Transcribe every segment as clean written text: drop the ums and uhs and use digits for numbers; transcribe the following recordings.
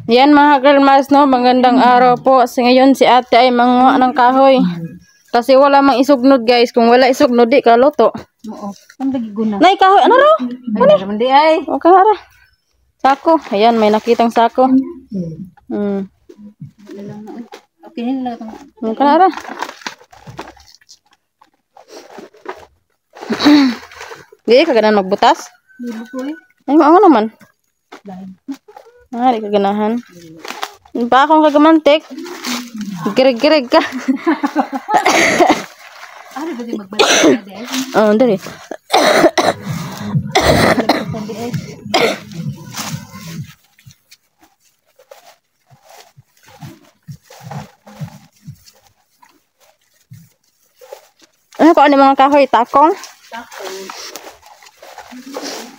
Yan mga girlmas, no? Magandang araw po. Kasi ngayon si ate ay manguha ng kahoy. Kasi wala mang isugnod guys. Kung wala isugnod, di ka luto. Oo. Ang guna. Nay, kahoy. Ano ro? Ay, naman di ay. O, kara. Sako. Ayan, may nakitang sako. Okay, nila ito. Kara. Di ka ganahan magbutas? Libo ko eh. Ay, maango naman. Dahil. Di ka ganahan. Pa akong kagamantik. Girig-girig ka. Ano ba di magbalik ka di ay? Oo, dari. Ano ko ano mga kahoy? Takong?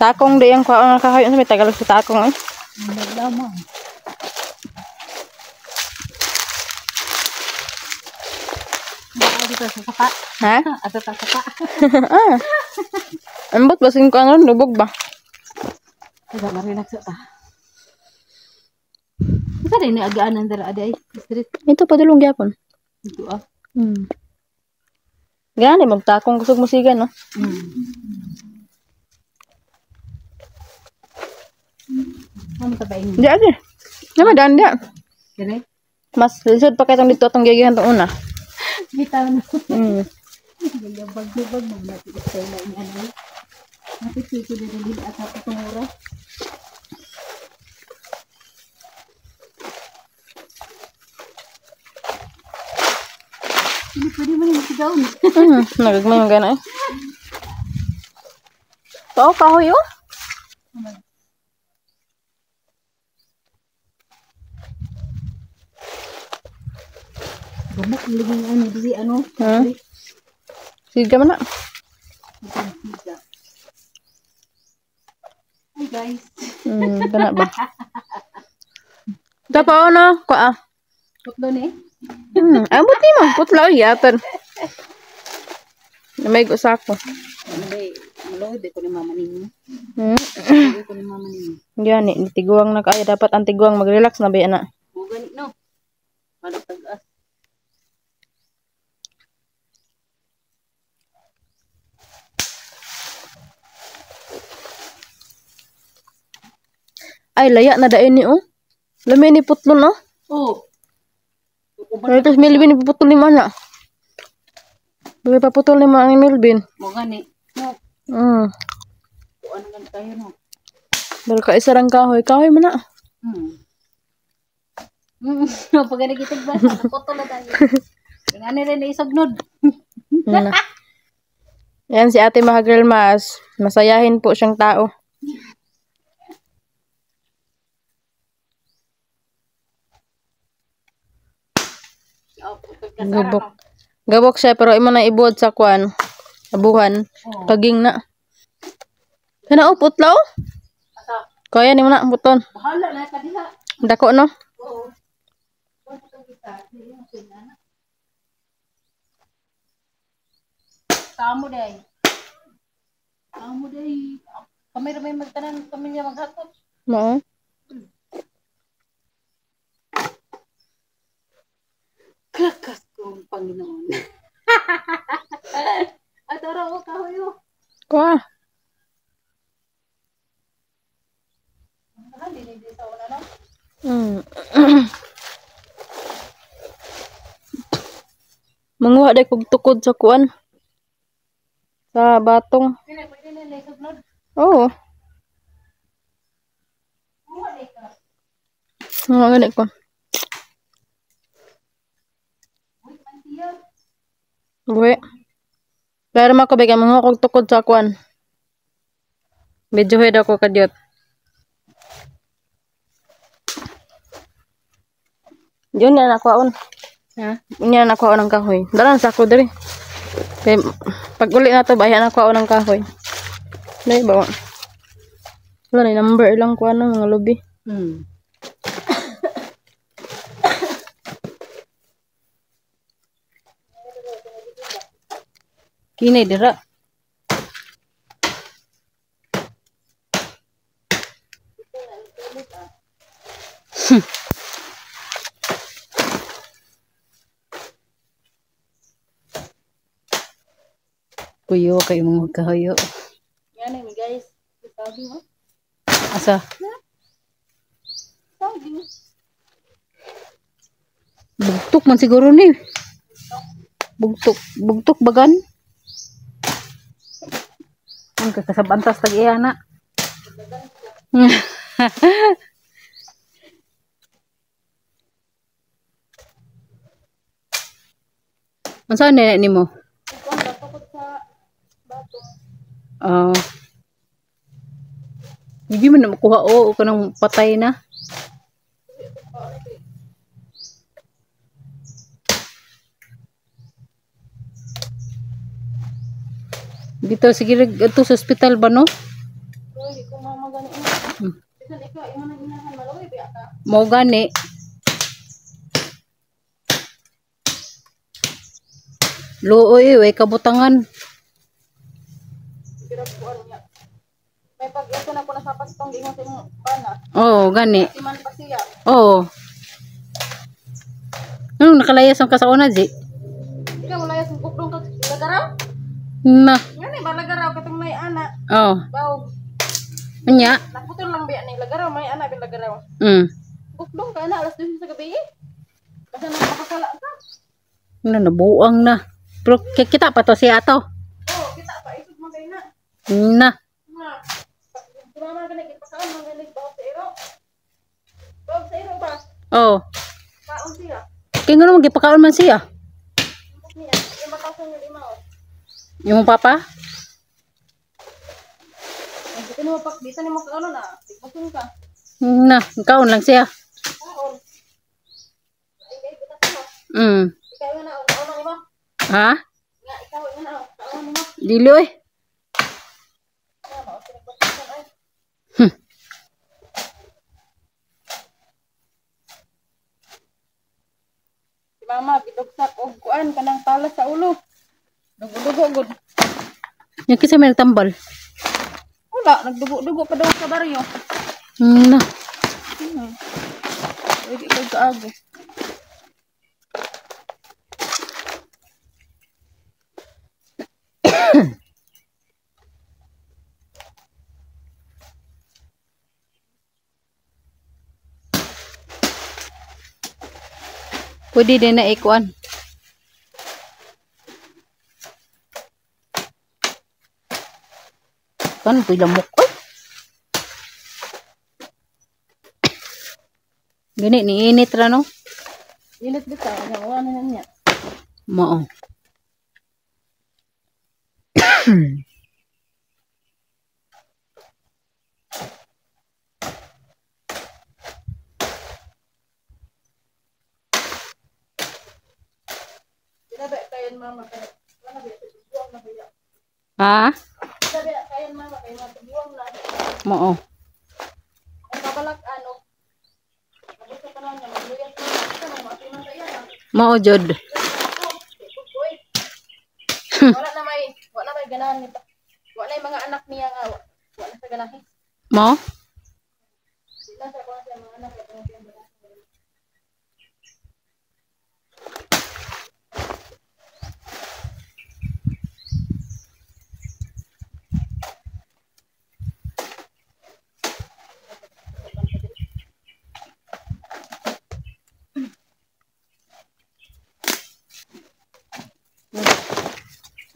Takong di yung mga kahoy. Ano may Tagalog sa takong eh? Naglamang. Dito sa saka. Ha? Ato sa saka. Ambot basing ko ano? Lubog ba? Kaya marinak sa ta. Ito rin agaan ng dara adi ay. Street. Ito padulong gyapon. Ito ah. Gani magtakong kusog musigan no? Ano ka ba ini? Di adi. Nama dan dia. Dire. Mas lisod pa kayong dito atong gigihan tong una. Bitaw na. Mm. Bag mo natin isa na ini ano. Napipito din din at itong oras. Hindi pwede mo yung sigaw. Nagagmay yung gana eh. Oo, kahoy oh. Gumok liging ano dili ano. Siga man na. Hi guys. Kana ba? Tapa na ko ah. Putlo ni. Abot ni mo, putlaw yatan. May gusako. Malo de ko ni mama ninyo. Ko ni mama ninyo. Gani, tiguang na kaya dapat ang tiguang mag-relax na ba na. Mo gani no. Para tagas. Ay laya na dain ni oh. Lami ni putlon oh. Oh. Terus Melvin ni putol ni mana? Dua paputol ni mana Melvin? Mo gani. No. Kuan gan kayo no. Dal ka isa rang kahoy, kahoy man na. No pagani kita ba putol na tayo. Ngani rin isugnod. Yan si Ate mga girlmas. Masayahin po siyang tao. Gabok siya pero imo na ibuod sa kwan. Abuhan. Kaging na. Kana oh putlaw? Kaya ni mo na buton. Bahala na ka diha. Dako no? Oo. Kamu day. Kami rin may magtanan pamilya maghakot. Mo. Kakas kong Panginoon. At araw ko kahoy. Kwa. Manguha day kog tukod sa kuan. Sa batong. Oo. Mga ganit ko. Buwi. Pero makabigay manguha kog tukod sa kuan. Medyo head ako kadyot. Yun yan ako on. Ha? Yun yan ako ng kahoy. Dalan sa ako diri. Kaya pag uli na to, bayan ako ng kahoy. Dahil ba? Wala na number lang ko ano mga lobby. Kini dira. Kuyo kayo mga kahoyo. Yan eh guys. Sabi mo. Asa? Sabi mo. Bugtok man siguro ni. Bugtok bagan. Ang kakasabantas tag iya na. Unsa na nimo? Ikaw natakot sa bato. Hindi man na makuha o kanang patay na. Dito sige ito sa ospital ba no? Uy, kung mamagani mo. Bisan ikaw, imo nang inahan maluwi biya ka. Mao gani. Luoy way kabutangan. Birag ko niya. May pag-ito na ko nasapas tong gingon sa imong pana. Oh, gani. Si man pa siya. Oh. Anong nakalayas ang kasauna, Zi? Ikaw mo layas ng bukdong ka lagaraw? Na. Ngani ba lagaraw katong may ana? Oh. Baw. Anya? Naputol lang biya ni lagaraw may ana bin lagaraw. Bukdong ka na alas 12 sa gabi. Kasi nang makasala ka. Ano nabuang na. Pero kita pa to siya to. Oh, kita pa isog mo kay na. Na. Na. Si mama gani gipasaan mo gani baw sa iro. Baw sa iro ba? Oh. Kaon siya. Kaya nga naman gipakaon man siya. Niya, yung batasan yung lima. Yung papa? Dito ni mo pak dito ni mo kaon na. Tigpasun ka. Na. Kaon lang siya. Kaon. Ay, kita mo. Ikaw nga na kaon ni mo. Ha? Nga ikaw nga na kaon ni mo. Dilo eh. Na mo tigpasun ay. Si mama gidugsak og kuan kanang talas sa ulo. Dugo-dugo gud. Yung kisa may nagtambal. Wala, nagdugo-dugo pa daw sa baryo. Na. Uy, ikaw kaago. Pwede din na ikuan. Kan ito lamok ko. Gani, niinit ra no? Init bitaw, nga wala na niya. Mao. Sinabi kayan mama kaya. Wala biya buwang na biya. Ha? Sinabi kayan mama kaya buwang na. Mao. Ay babalak ano. Nabot ka na niya magluyas na. Ito na matiman sa iya. Mao jud. Wala may ganahan nito. Wala yung mga anak niya nga. Wala sa ganahin. Mao? Sila sa mga anak niya.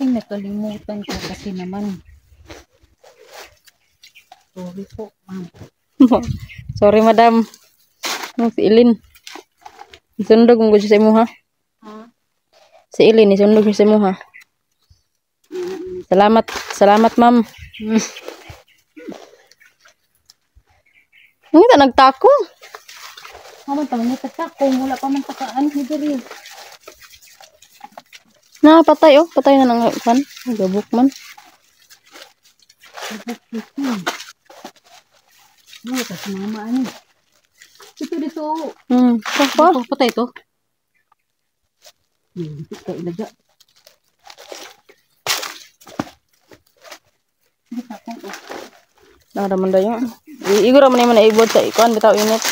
Ay, nakalimutan ko kasi naman. Sorry po, ma'am. Sorry, madam. Si Ilin. Isundog mo siya sa imo, ha? Si Ilin, isundog siya sa imo, ha? Salamat. Salamat, ma'am. Ang ita nagtako. Ano pa, may tatakong. Wala pa man takaan. Hidiri. Patay, oh. Patay na ng fan. Gabok man. Ano, kasi mama, ano. Ito dito. Papa? Ito, patay ito. Ito ka ilaga. Naraman dayo. Igura man naman na ibod sa ikuan bitaw init.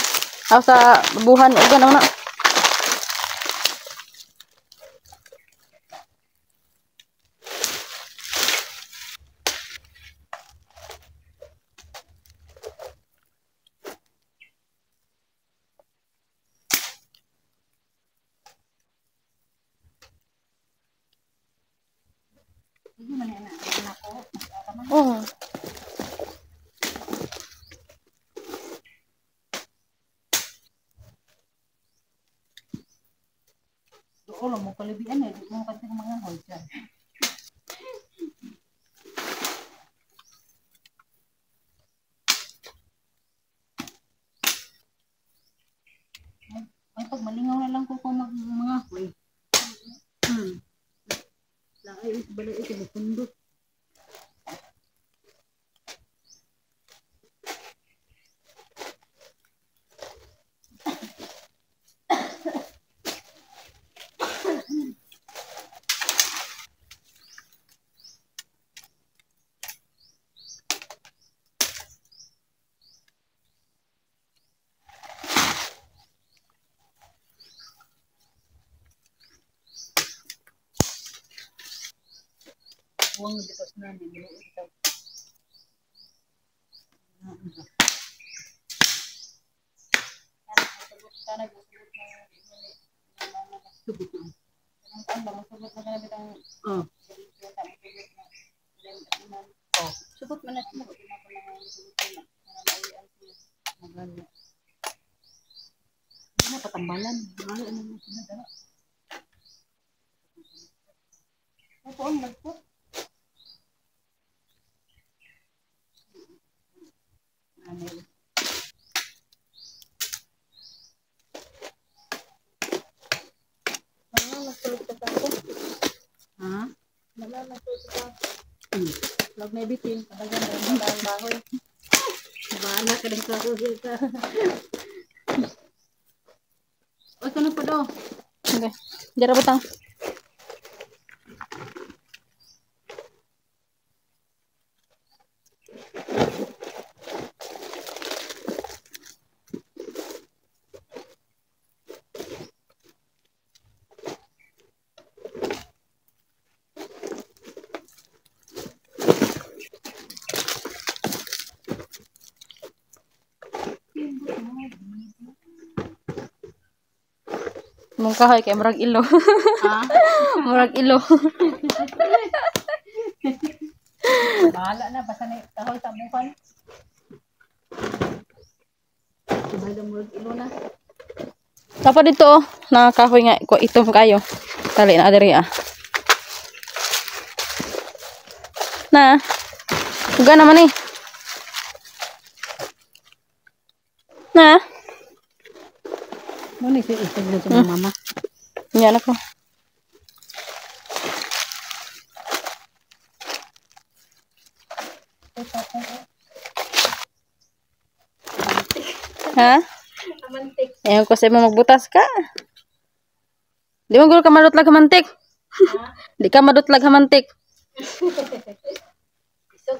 Aw sa buhan o ganaw na. Hindi man yan anak ko. Oh. Doon mo kalibian eh. Di mo kasi mga hoy. Ay, pag malingaw na lang ko kung mga hoy. Lakay is balay ito bukundot. Huwag mo dito na niluot ito. Oh. Subot man na siya. Maganda. Ano patambalan? Ano mo sila dala? Ako ang nagpot. Anel. Ano nagsulog ka ako? Ha? Wala nagsulog ka. Lag may bitin. Talagang wala ang bahoy. Bahala ka rin sa ka. O, ito pa daw. Okay. Jara butang. Mong kahoy kay murag ilo. Ha? Murag ilo. Bahala na. Basta na kahoy sa bukan. Bahala mo ilo na. Tapos dito oh, nakakahoy nga ko itom kayo. Tali na diri ah. Na. Uga naman eh. Na. Muna siya isag na sa mga mama. Yan ako. Ha? Amantik. Ayaw ko sa'yo magbutas ka. Di mo gulo ka madutlag hamantik. Di ka madutlag hamantik. Isog.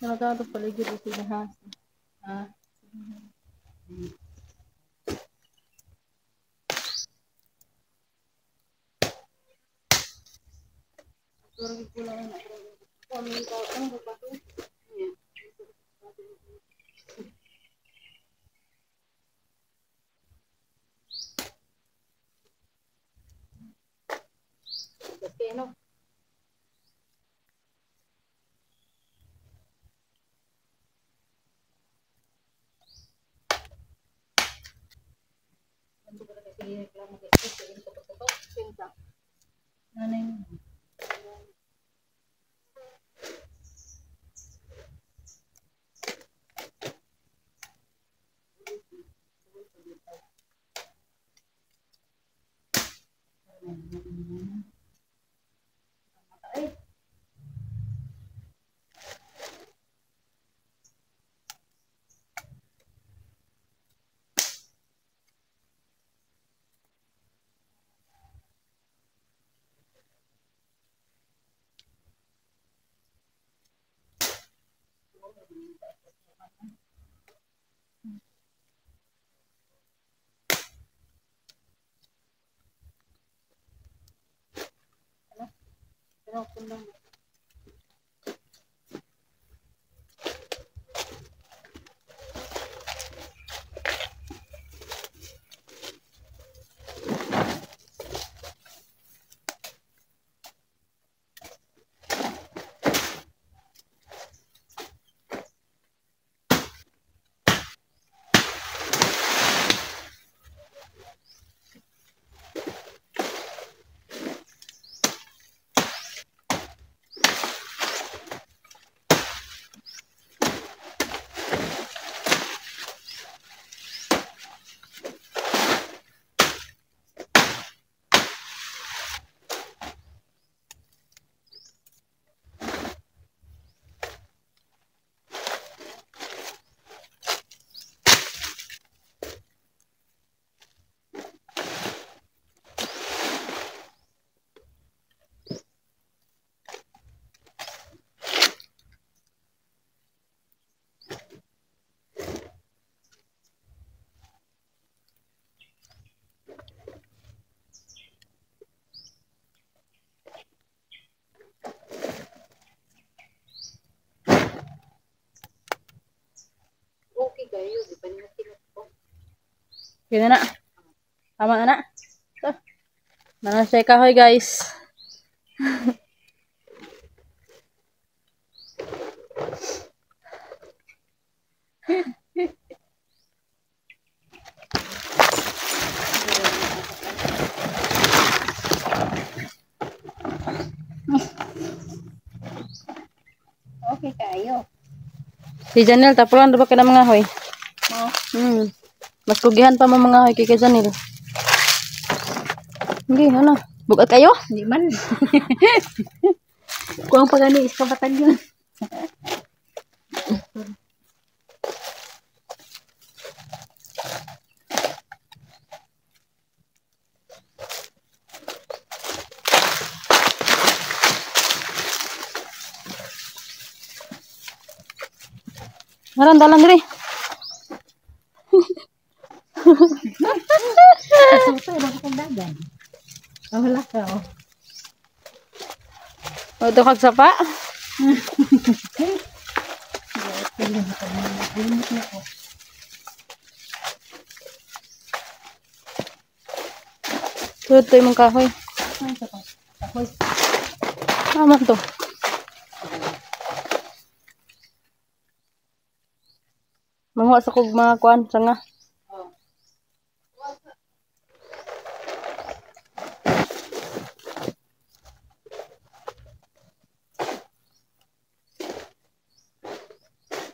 Ano ka ito paligid ito na ha? Ha? Turun ko lang na. Kung may tao, ano ba ito? Kasi ano? Ano ba kasi reklamo kasi sa ito? Pinta. Nanay. Pero kung lang. Okay kayo, di ba niya ko? Yun na. Tama na. Ito. Nanasay kahoy guys. Okay kayo. Si Janelle, tapulan ba ka ng mga hoy? Oh. Mas pugihan pa mo mga hoy kay Janelle. Hindi, ano? Bugat kayo? Hindi man. Kuang pagani is kabatan yun. Naran dalan diri. Suso, wala kong dagan. Oh, wala ka, oh. O ito kag sapa. Ito yung kahoy. Tama to. Manguha sa kog mga kuan, sanga.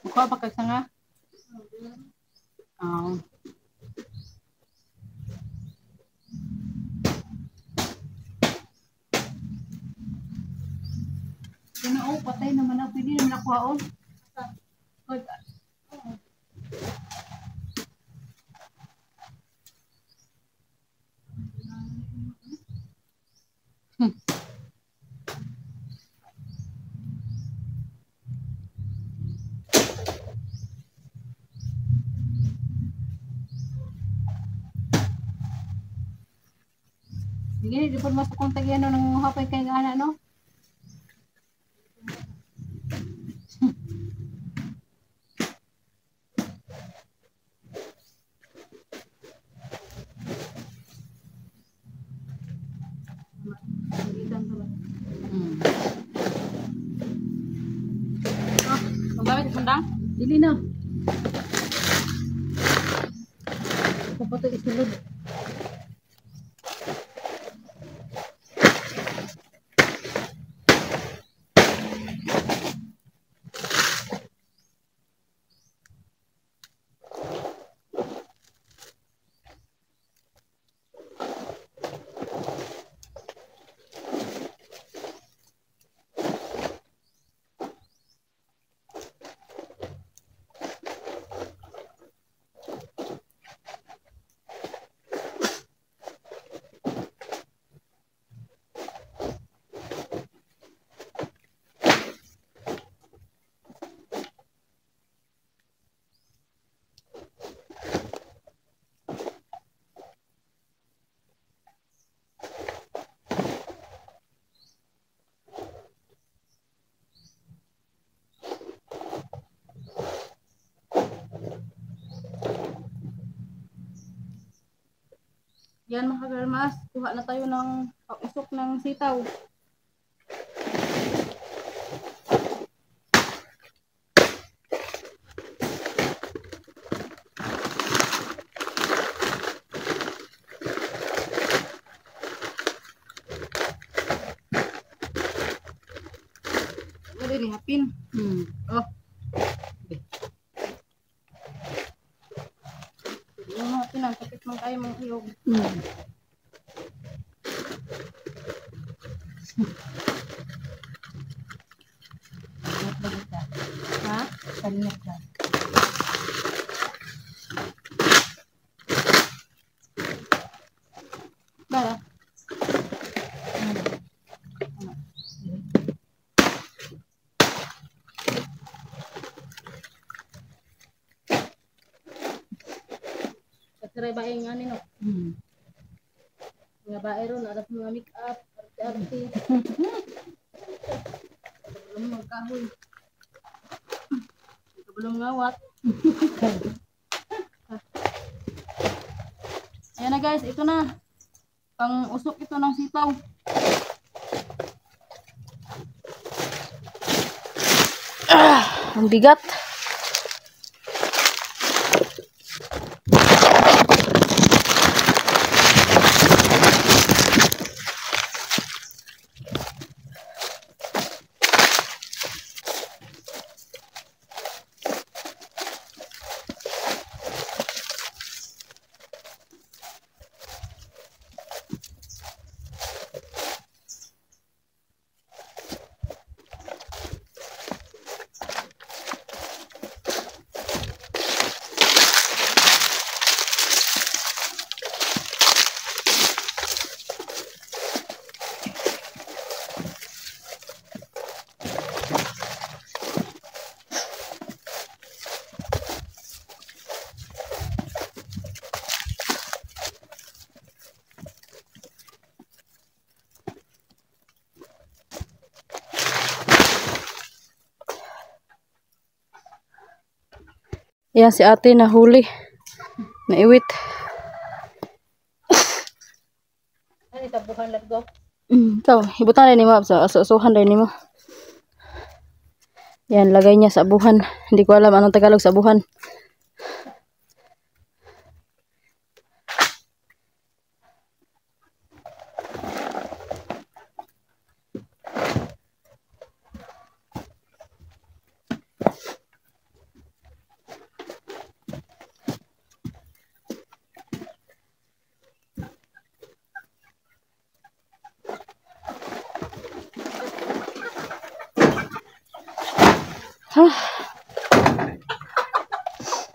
Mukha pa kag sanga? Oo. Sino, patay naman na. Pwede naman nakuhaon. Sige, di po mas kung tagyan ng hapay kay gana, no? Magamit sundang? Dili na. Kapatid isulod. Yan mga kagarmas, kuha na tayo ng usok ng sitaw. Wala rin hapin. Oh. Yung hapin ang kapit man tayo mga iyog. Ha? Kanina ka. Bara. Kasiray ba yung ano, no? Mga bae ron, aras mga make-up, arte-arte. Belum magkahoy. Belum ngawat. Ayan na guys, ito na. Pang usok ito ng sitaw. Ang bigat. Yan si ate nahuli. Naiwit. Ano itabuhan lang go? Ikaw, ibutan rin ni mo. Asuhan rin ni mo. Yan, lagay niya sa abuhan. Hindi ko alam anong Tagalog sa abuhan.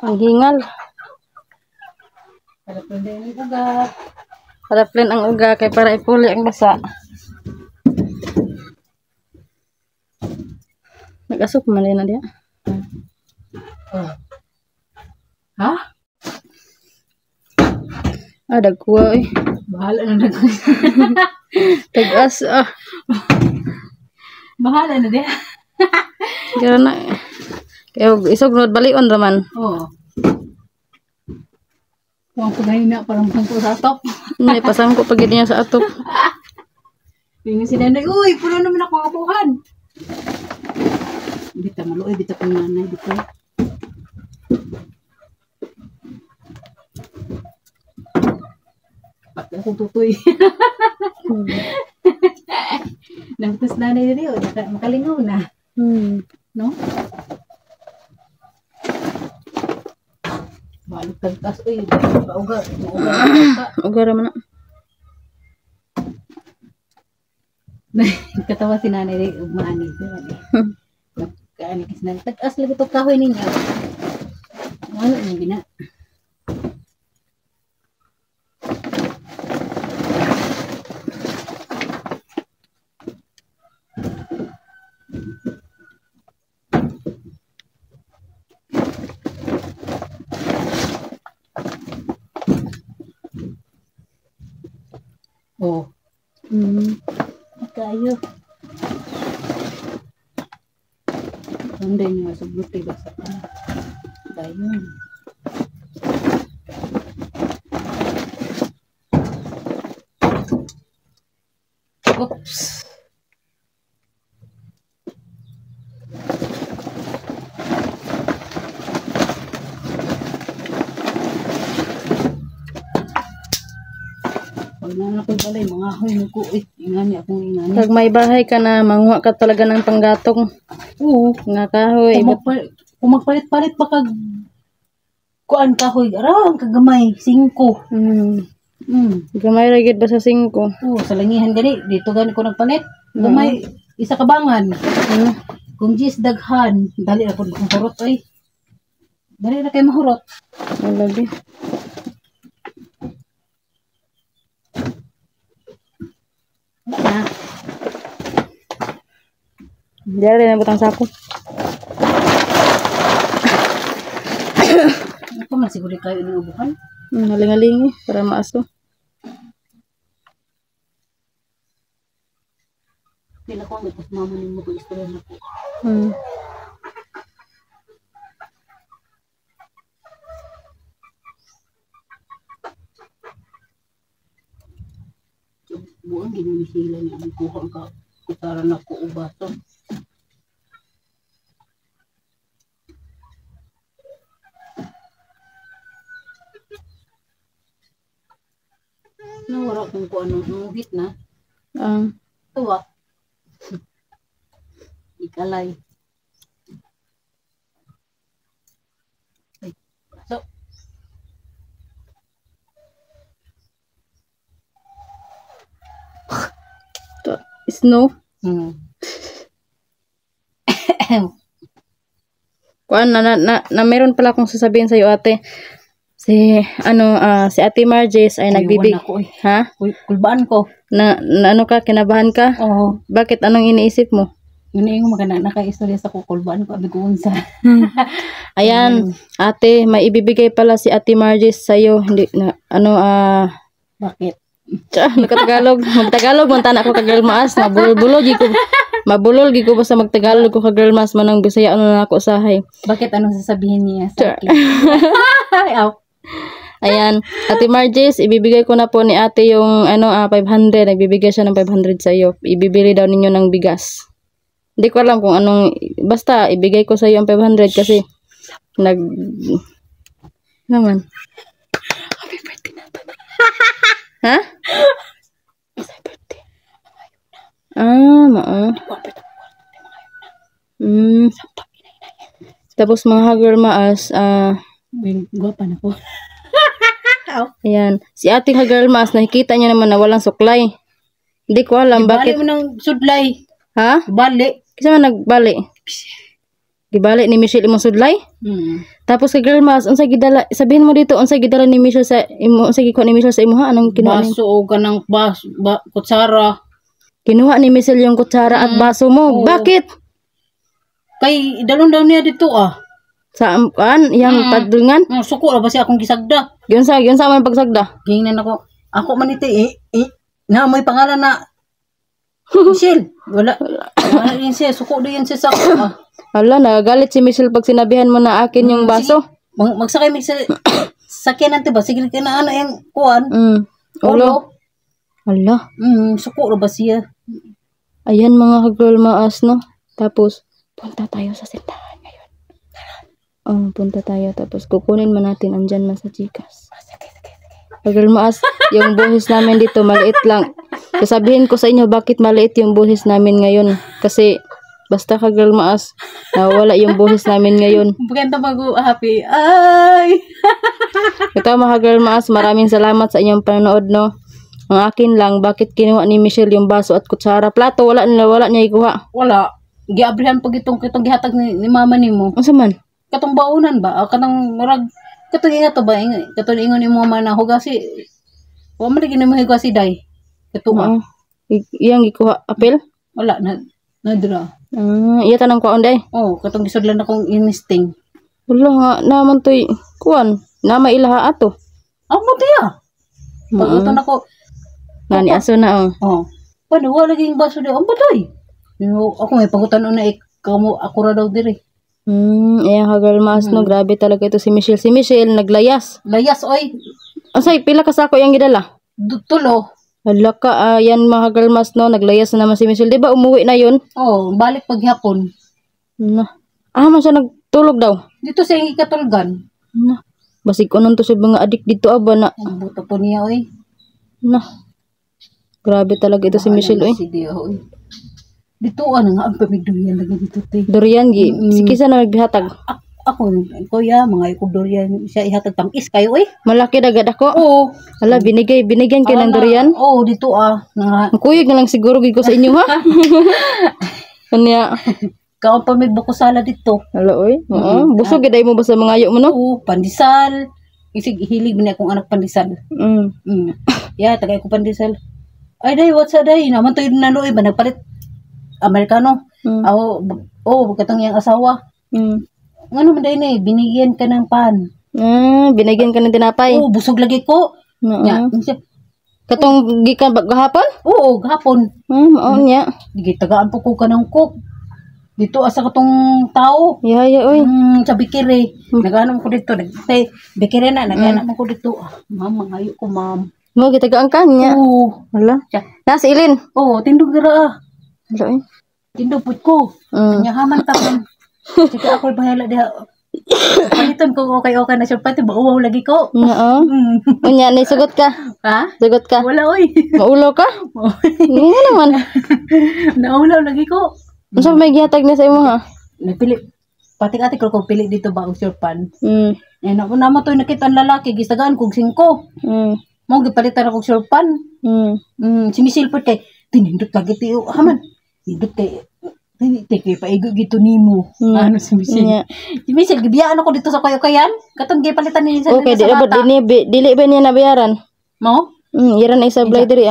Ang hingal. Haraplin ang uga kay para ipuli ang basa. Nag-asok man din na diya. Ha? Dagkuha eh. Bahala na nag Tagas Bahala na din. Kaya na. Kaya isog nod balion raman. Oo. Huwag pagahina parang bangko sa top. May pasang ko pag niya sa atop. Yung si nanay, uy, puno naman ako abuhan. Bita maluoy, bita kong nanay, bita. Pati akong tutoy. Nagtas nanay rin, makalingaw na. No? Balik tagtas, uy, mauga. Uga raman na. Katawa si nanay rin, maani. Kaani kasi nanay, tagtas lagi ito kahoy ninyo. Ano yung gina? Oh. Kayo. Sunday niya sa buti ba sa dayon. Oops. Pag na ako balay, mga ahoy mo ko, ingani akong ingani. Pag may bahay ka na, manguha ka talaga ng panggatong. Oo. Nga kahoy. Kung magpalit-palit pa kag kuan kahoy, arang kagamay, 5. Gamay ragid ba sa 5? Oo, sa langihan gani, dito gani ko nagpalit. Gamay, isa kabangan. Kung gis daghan, dali na po kung hurot ay. Dali na kayo mahurot. Lagi. Na. Diyan na butang sako. Ako man siguro kayo ng ubukan. Haling-halingi para maaso. Pila ko ang itas mama ni mo ko istorya na po. Buang ginisila niya ang kuha ka kutara na ko ubato. Nawara kung kung anong nuhit na. Tuwa. Ikalay. Ay, so. Snow. Kuan na meron pala akong sasabihin sa iyo ate. Si Ate Marjes ay nagbibig. Ha? Kulbaan ko. Na ano ka, kinabahan ka? Oo. Bakit, anong iniisip mo? Yun yung maganda naka-istorya sa kukulbaan ko, abi ko unsa. Ayan, ate, may ibibigay pala si Ate Marjes sa iyo. Hindi na Bakit? Nagtagalog, magtagalog man tanak ko kag girl mas, mabulol-bulol gi ko. Mabulol gi ko basta magtagalog ko kag girl mas manang Bisaya ano na ako usahay. Bakit anong sasabihin niya sa akin? Ayan, Ate Marjes, ibibigay ko na po ni ate yung 500, nagbibigay siya ng 500 sa iyo. Ibibili daw ninyo ng bigas. Hindi ko alam kung anong, basta ibigay ko sa iyo ang 500 kasi naman. Happy birthday na. Ha? Happy birthday. Tapos mga girl maas, Guwapa na po. ayan. Si ate girl maas, nakikita niya naman na walang suklay. Hindi ko alam bakit. Ibali mo ng sudlay. Ha? Ibali. Kasi man nagbali. Gibali ni Michelle imong sudlay? Tapos kay girl mas, unsa gidala? Sabihin mo dito, unsa gidala ni Michelle sa imo, unsa gikuha ni Michelle sa imo ha? Anong kinuha ni? Baso o kanang kutsara. Kinuha ni Michelle yung kutsara at baso mo. Oo. Bakit? Kay dalon daw niya dito ah. Sa yang padulngan. Suko ra ba siya akong gisagda. Yun sa man pagsagda. Gingnan ako man ito na may pangalan na Michelle. Wala rin siya. Suko din siya sa Hala, nagagalit si Michelle pag sinabihan mo na akin yung baso. Magsakay sa sakyan natin ba? Sige ka na yung kuwan. Ulo. Hala. Suko ra ba siya? Ayan mga ka-girl maas, no? Tapos, punta tayo sa sindahan ngayon. Punta tayo. Tapos, kukunin man natin. Andyan man sa Gcash. Ka-girl maas, yung buhis namin dito, maliit lang. Sasabihin ko sa inyo, bakit maliit yung buhis namin ngayon? Kasi, basta ka-girl maas, nawala yung buhis namin ngayon. Pagkanta mag-happy. Ay! Ito mga girl maas, maraming salamat sa inyong panonood, no? Ang akin lang, bakit kinuha ni Michelle yung baso at kutsara? Plato, wala niya ikuha. Wala. Giabrihan pag itong gihatag ni mama nimo. Ano man? Katong baunan ba? Katong murag katong ingat ba? Katong ingon ni mama na hugasi. Wa man gid mo hugasi day. Katuwa. Iyang ikuha apel? Wala na dira. Iya tanang kuan day. Katong gisudlan akong instinct. Wala nga naman toy kuan. Na mailaha ato. Amo tiya. Pag nako Nani aso na Paano wala laging baso di ang batay. Ako may pagutan na kamo ako ra daw diri. Ayan ka girl mas no, grabe talaga ito si Michelle. Si Michelle naglayas. Layas oy. Asay pila ka sako yang gidala? Tulo. Hala ka, ayan mga girl mas no, naglayas na naman si Michelle. Di ba umuwi na yun? Balik paghapon. Man siya nagtulog daw. Dito sa ikatulgan. Basig ko nun to sa mga adik dito aba na. Ang buto po niya oy. Grabe talaga ito si Michelle oy. Dito nga ang pamidurian lagi dito te. Durian gi. Si kisa na nagbihatag. Ako kuya mga ikog durian siya ihatag tamis kayo oy. Malaki dagad ako. Hala binigyan kayo ng durian. Dito Ang kuyog na lang siguro gid ko sa inyo ha. Kanya. Kaon pa may buko sala dito. Hala oy. Busog gid mo ba sa mga ayo mo no? Pandesal. Isig hilig man akong anak pandesal. Tagay ko pandesal. Ay day what's day naman to nanoy ba nagpalit Amerikano. Katong yang asawa. Ngano man day ni binigyan ka ng pan. Binigyan ka ng tinapay. Busog lagi ko. Katong gikan gahapon? Gahapon. Mao nya. Gitagaan po ko kanang cook. Dito asa katong tao. Yaya oy. Sa Bikiri. Nagano ko dito. Bikiri na nagana ko dito. Ma'am, ngayo ko ma'am. Mo gitagaan ka nya. Hala. Nasa ilin. Tindog dira. Hala oy. Tindog pud ko. Nya haman ta man. Sige ako bahala diha. Paliton ko okay na siya pati bauwaw lagi ko. Unya ni sugot ka. Ha? Sugot ka. Wala oy. Maulo ka? Nga naman. Naulaw lagi ko. Unsa may gihatag na sa imo ha? Napili. Patik-atik ko pili dito ba og surpan. Ako naman to nakita ang lalaki gisagaan kog 5. Mo gipalitan ako og surpan. Si Michelle pud kay tinindot lagi tiyo. Haman. Indot kay Tiki pa igo gito nimo. Ano si Michelle? Si Michelle gibiyaan ako dito sa kayo-kayan. Katong gipalitan ni sa Okay, dili ba niya nabayaran? Mo? Iran na isa blay diri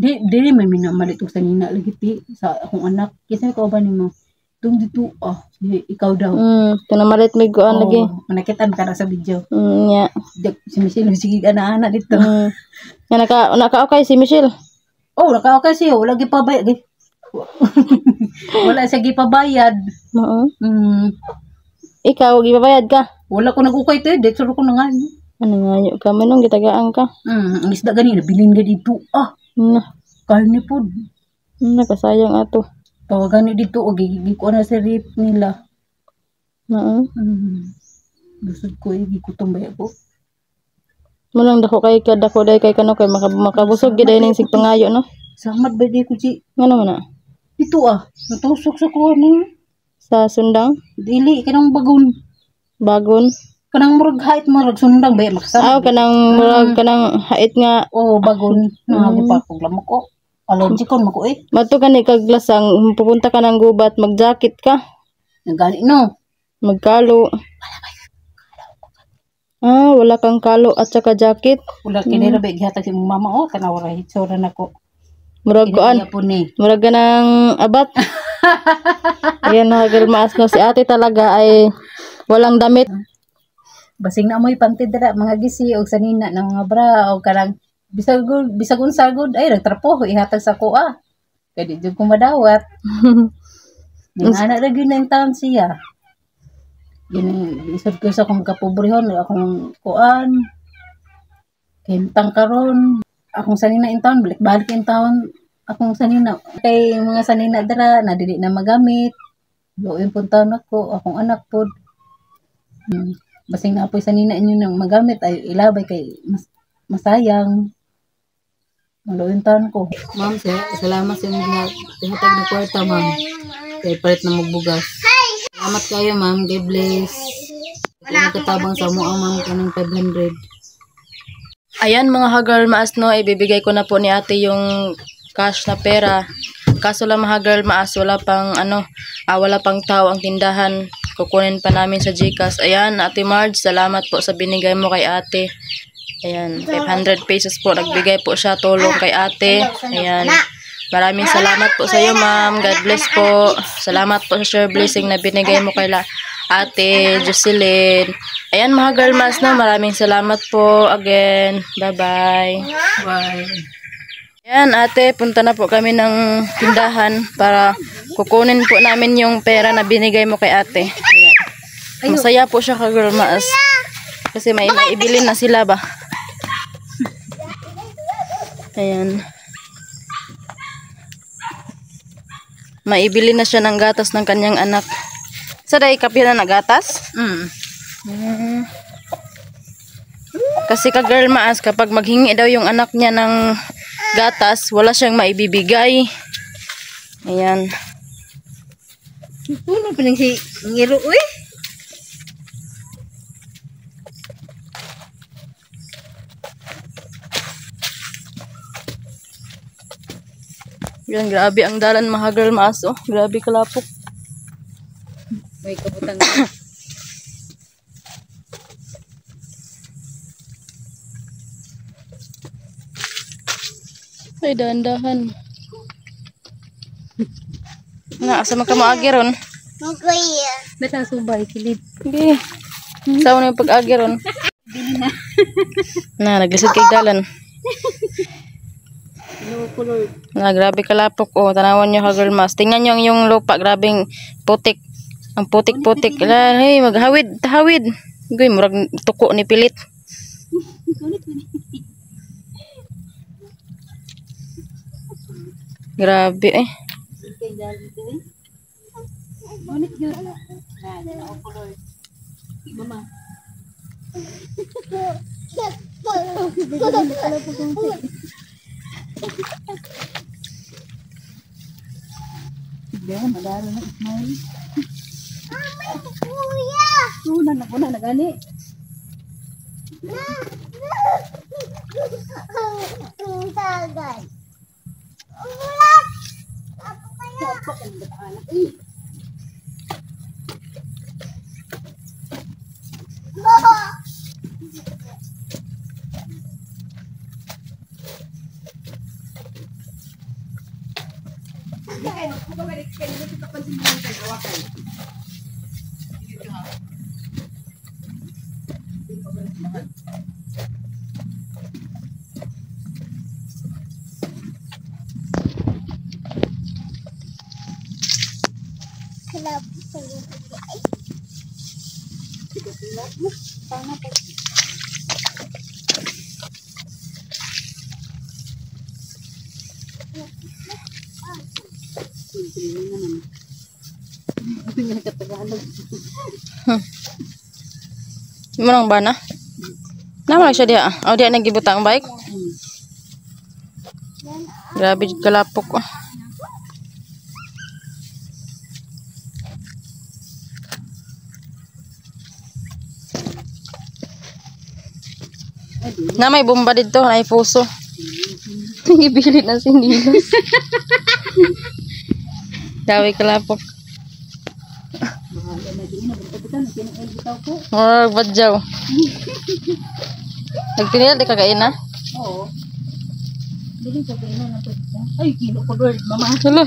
Dili may minamalit sa nina lagi ti sa akong anak. Kasi ko ba nimo? Tung dito ikaw daw. Tinamalit mig ko lagi. Nakitan ka na sa video. Nya. Si Michelle sige ana dito. Nga naka-okay si Michelle. Naka-okay siya. Wala gipabayad. Wala siya gipabayad. Ikaw gipabayad ka? Wala ko nag-ukay to. Dito ko na nga. Ano nga yun? Kamanong gitagaan ka? Ang isda ganina. Bilin ka dito. Karni po. Nakasayang ato. Tawagan ni dito. Gigi ko na sa rip nila. Busod ko. Gigi ko tumbay ako. Mulang dako kay kano kay makabusog giday ning sig pangayo no. Samat ba di ko si. Ngano man na? Dito natusok sa kuha ni. Sa sundang? Dili kanang bagon. Kanang murag hait murag sundang ba makasama. Kanang murag kanang hait nga. Bagon. Pa ko lamok ko. Allergic ko mako Mato kani kag lasang pupunta ka ng gubat mag-jacket ka. Nagani no. Magkalo. Wala kang kalo at saka jacket. Wala kinira ba gihatag si mama kanawara hitsura nako. Murag koan. Murag ka ng abat. Ayan mga girlmaas, no, si ate talaga ay walang damit. Basing na mo'y panty dira mga gisi o sanina ng mga bra o karang bisag unsa gud ay nagtrapo ihatag sa kuha. Kaya di jud ko madawat. Yung anak ra gyud 9 taon siya. Yun isod ko sa akong kapobrehon akong kuan. Kentang karon akong sanina in taon balik in taon akong sanina kay mga sanina dira na dili na magamit. Luoy pun taon ako akong anak pod. Basing na apoy sanina inyo nang magamit ay ilabay kay masayang. Maluin taon ko. Ma'am, salamat sa inyo hatag na kwarta, ma'am. Kay palit na magbugas. Salamat kayo, ma'am. God bless. Kung nagkatabang sa mua, ma'am, kanang 500. Ayan mga ka-girlmaas, no, ibibigay ko na po ni ate yung cash na pera. Kaso lang mga girlmaas, wala pang tao ang tindahan. Kukunin pa namin sa GCash. Ayan, Ate Marge, salamat po sa binigay mo kay ate. Ayan, 500 pesos po. Nagbigay po siya tulong kay ate. Ayan, maraming salamat po sa iyo, ma'am. God bless po. Salamat po sa share blessing na binigay mo kay ate Jocelyn. Ayan mga girlmas, no, maraming salamat po again. Bye-bye. Bye. Ayan, ate, punta na po kami ng tindahan para kukunin po namin yung pera na binigay mo kay ate. Ayan. Masaya po siya ka-girlmas. Kasi may maibili na sila ba. Ayan. Maibili na siya ng gatas ng kanyang anak. Sa day kape na nagatas? Kasi ka-girlmas, kapag maghingi daw yung anak niya ng gatas, wala siyang maibibigay. Ayan. Puno pa nang si ngiro, uy. Yan, grabe ang dalan mga girlmas, oh. Grabe kalapok. May kabutang. Ay, dahan-dahan. Nga, asa man ka maagi ron? Basta subay, kilid. Okay. Saan na yung pag-agi ron? Na, naglisod kay dalan. Na, grabe kalapok. Oh, tanawan nyo ka-girlmas. Tingnan nyo yung lupa. Grabing putik. Ang putik-putik. Hey, maghawid. Tahawid. Guy, murag tuko ni pilit. Grabe eh. Mama. Diyan, madaro na Ismail. Una na gani. Manang ba na? Naman siya dia. O dia nagibutang bike. Grabe kalapok. Oh. Na may bomba dito, na puso. Ipilit na sinilas. Grabe kalapok. Oh, badyaw. Nagtinil di kagain na? Oo. Dili sa kainan na to. Ay, kilo ko bird, mama. Hello.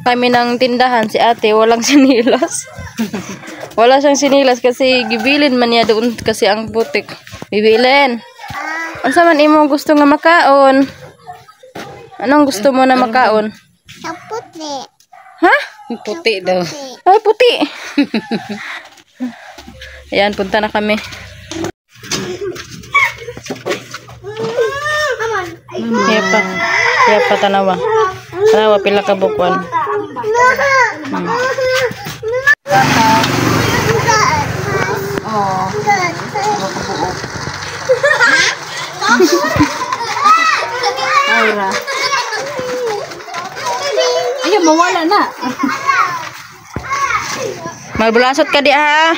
Kami ng tindahan, si ate walang sinilas. Wala siyang sinilas kasi gibilin man niya doon kasi ang putik. Bibilin. Unsa man imo gusto nga makaon? Anong gusto mo na makaon? Sa puti. Ha? Puti daw. Ay, puti. Ayan, punta na kami. Kaya pa tanawa. Tanawa pila ka bukwan. Aura. Ay, mawala na. Magbulasot ka di ha.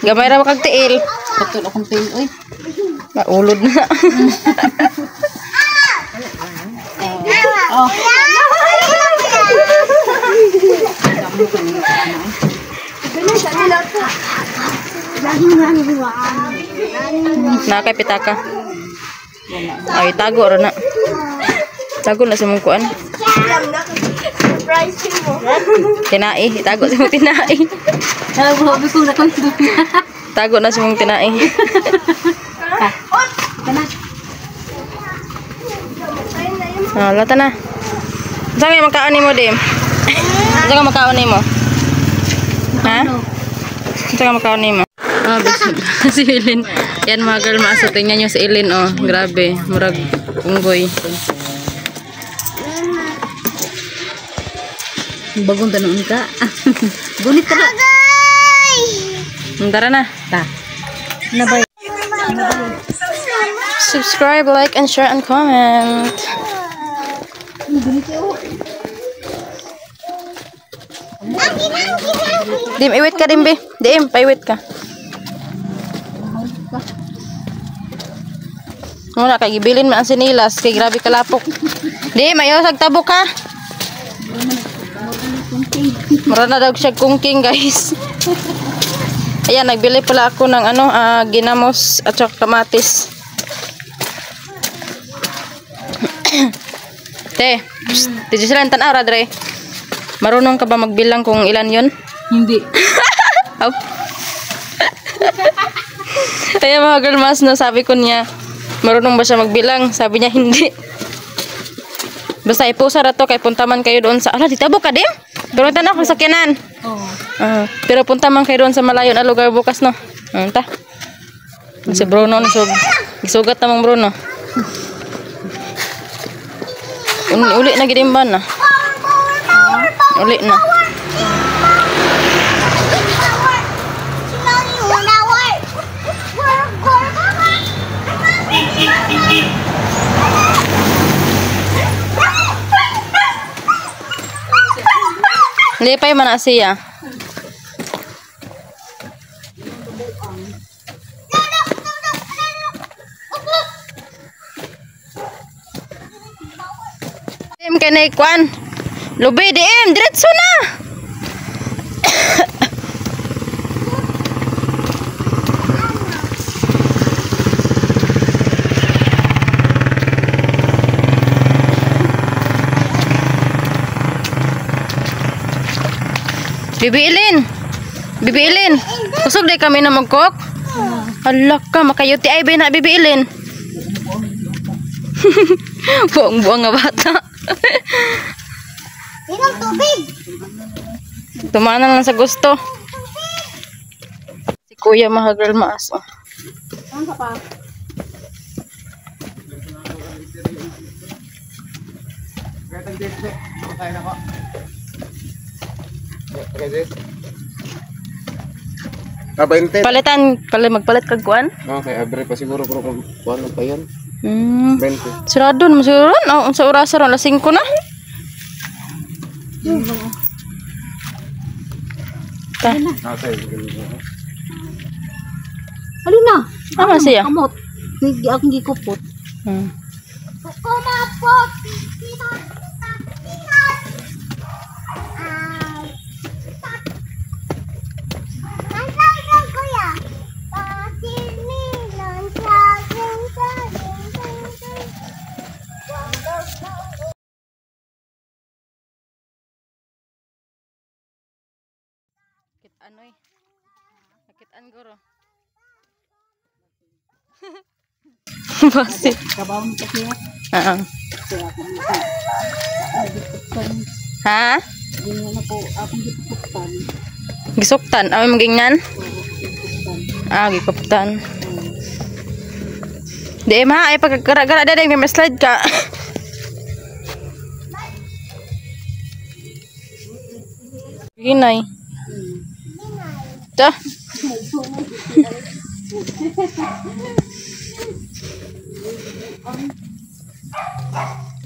Gamay ra kag tiil. Betul akong tail, oy. Maulod na. Oh. Nakay pitaka. Ay tago ra na. Tago na sa mong kuan. Tinai, tago sa mong tinai. Sabi ko na kung Tago na sa mong tinai. Ah, lata na. Saan kayo makaon ni mo, Dim? Saan ka makaon ni mo? Ha? Saan ka makaon ni mo? Ah, si Ilin. Yan mga girl, maasa. Tingnan nyo si Ilin, oh. Grabe. Murag unggoy. bagong tanong ka. Gunit ka na. Tara na. Ta. Nabay. Subscribe, like, and share, and comment. Dim, iwit ka dim, be. Dim, paiwit ka. Muna, kay gibilin man ang sinilas. Kay grabe kalapok. Dim, ayaw sagtabok ha. Mura na daw siya kungking, guys. Ayan, nagbili pala ako ng ano, ginamos at saka kamatis. Te, dito sila ang tanaw, Radre. Marunong ka ba magbilang kung ilan yun? Hindi. Oh. Kaya mga girl mas, no, sabi ko niya, marunong ba siya magbilang? Sabi niya, hindi. Basta ipusa na to, kay puntaman kayo doon sa, ala, ditabo ka, Dim? Pero punta na akong sakyanan. Oh. Pero punta man kayo doon sa malayo na lugar bukas, no? Ta. Si Bruno, isugat namang Bruno. Uli na gidimban na. Uli na. Lipay man na siya. Dim kay kwan. Lubi dim, diretso na. Bibi Ilin. Kusog day kami na magkok. Hala ka, makayuti ay ba na bibilin? Buang-buang nga bata. Inom tubig. Tumana lang sa gusto. Si Kuya Mahagral Maas. Oh. Saan ka pa? Palitan, magpalit kag kuan? Okay, abre pa siguro pero kung ano pa yan. 20. Sarado naman siguro. Oh, sa orasa ron, 5 na. Halina. Tama siya. Kamot. Akong gikupot. Kumapot. Anoy. Nakitaan guro. Basi. Kabaw mo kasi. Ha? Ganyan na po. Akong gikuputan. Gisuktan. Ay magingnan? Gikuptan. Di ma, ay pagkara-gara dede may slide ka. Ginay. Dah.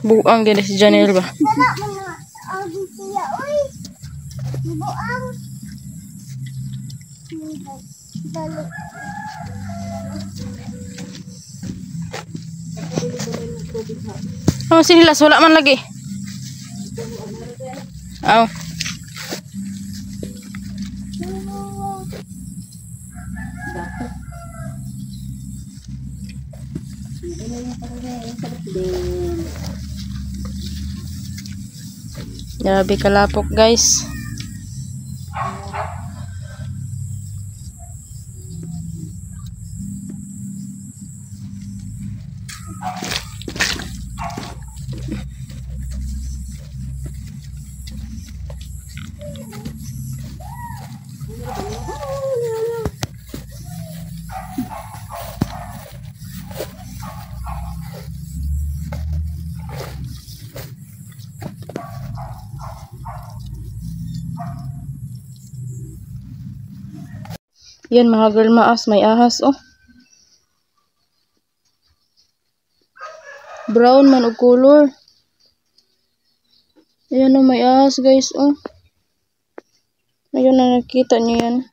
Buang gini si Janel ba? Oh, sini lah wala man lagi. Oh. Grabe kalapok guys. Yan mga girl maas, may ahas oh. Brown man og color. Ayan oh, may ahas guys oh. Ayun na nakita niyo yan.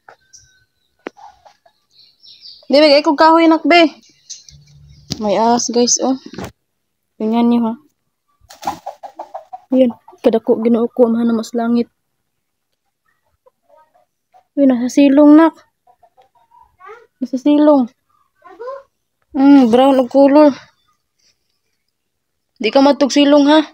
Di ba kung kahoy nakbe. May ahas guys oh. Tingnan niyo ha. Ayan, kadako Ginoo ko amahan na mas langit. Uy, nasa silong nak. Nasa silong. Brown og color. Di ka matug silong ha.